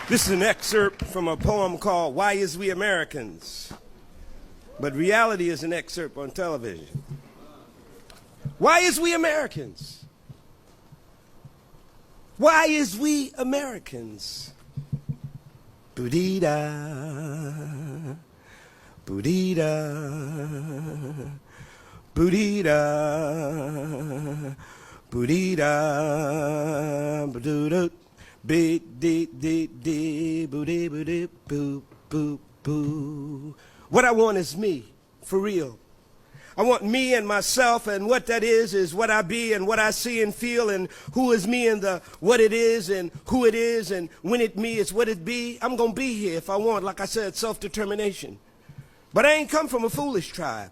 This is an excerpt from a poem called Why Is We Americans? But reality is an excerpt on television. Why is we Americans? Why is we Americans? Boodee-da, boodee-da, boodee-da, boodee-da, boodoo-doo. Big dee dee dee boo dee boo dee boo boo boo. What I want is me, for real. I want me and myself, and what that is what I be and what I see and feel, and who is me and the what it is and who it is and when it me is what it be. I'm gonna be here if I want, like I said, self-determination. But I ain't come from a foolish tribe.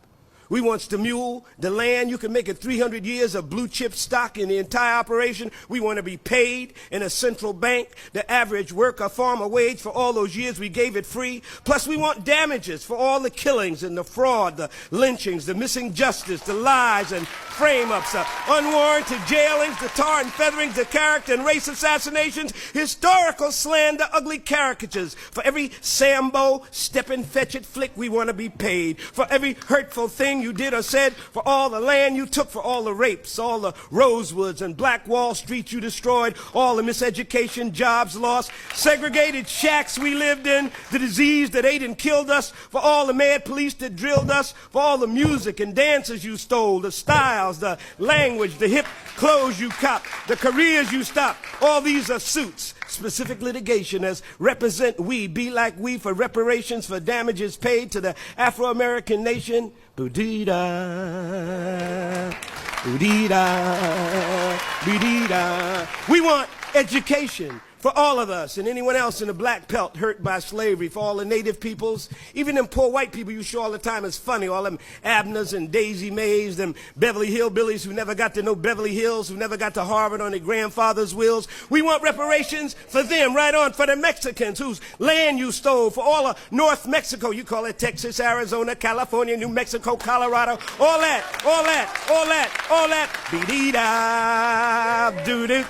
We wants the mule, the land. You can make it 300 years of blue chip stock in the entire operation. We want to be paid in a central bank, the average worker farmer wage for all those years we gave it free. Plus we want damages for all the killings and the fraud, the lynchings, the missing justice, the lies and frame-ups, the unwarranted jailings, the tar and featherings, the character and race assassinations, historical slander, ugly caricatures. For every Sambo, step and fetch it flick, we want to be paid. For every hurtful thing you did or said, for all the land you took, for all the rapes, all the Rosewoods and Black Wall Street you destroyed, all the miseducation, jobs lost, segregated shacks we lived in, the disease that ate and killed us, for all the mad police that drilled us, for all the music and dances you stole, the styles, the language, the hip clothes you copped, the careers you stopped. All these are suits, specific litigation as represent we, be like we, for reparations for damages paid to the Afro-American nation. Boodee-da, boodee-da, boodee-da. We want education for all of us and anyone else in the black belt hurt by slavery, for all the native peoples, even them poor white people you show all the time is funny, all them Abners and Daisy Mays, them Beverly Hillbillies who never got to know Beverly Hills, who never got to Harvard on their grandfather's wills. We want reparations for them, right on, for the Mexicans whose land you stole, for all of North Mexico, you call it Texas, Arizona, California, New Mexico, Colorado, all that, all that, all that, all that, be-dee-da, doo-doo.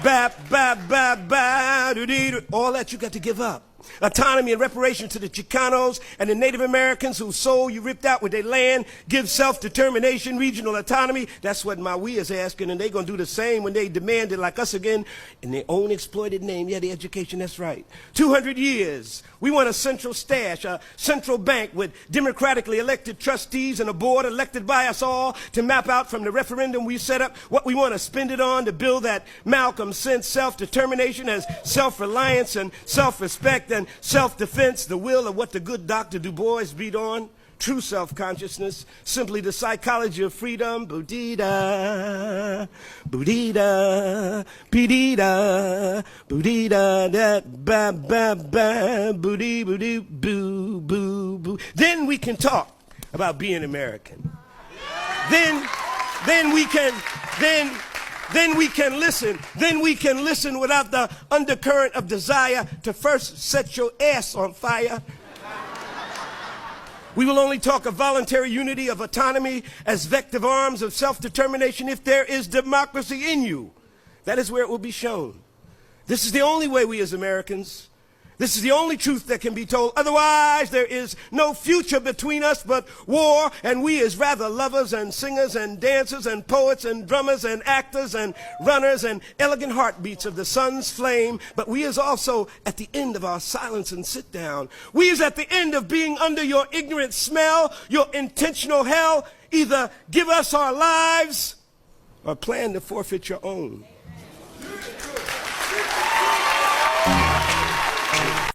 Ba, ba, ba, ba, doo, dee, doo. All that you got to give up. Autonomy and reparation to the Chicanos and the Native Americans whose soul you ripped out with their land. Give self-determination, regional autonomy. That's what my we is asking, and they're going to do the same when they demand it like us again in their own exploited name. Yeah, the education, that's right. 200 years. We want a central stash, a central bank with democratically elected trustees and a board elected by us all to map out from the referendum we set up what we want to spend it on to build that Malcolm sense self-determination as self-reliance and self-respect and self-defense, the will of what the good Dr. Du Bois beat on. True self-consciousness, simply the psychology of freedom. Boo-dee-da, boo-dee-da, bee-dee-da, boo-dee-da, that ba-ba-ba, boo-dee-boo-dee, boo-boo-boo. Then we can talk about being American. Then we can listen. Then we can listen without the undercurrent of desire to first set your ass on fire. We will only talk of voluntary unity, of autonomy as vective arms of self-determination if there is democracy in you. That is where it will be shown. This is the only way we as Americans. This is the only truth that can be told. Otherwise, there is no future between us but war, and we as rather lovers and singers and dancers and poets and drummers and actors and runners and elegant heartbeats of the sun's flame. But we is also at the end of our silence and sit down. We is at the end of being under your ignorant smell, your intentional hell. Either give us our lives or plan to forfeit your own.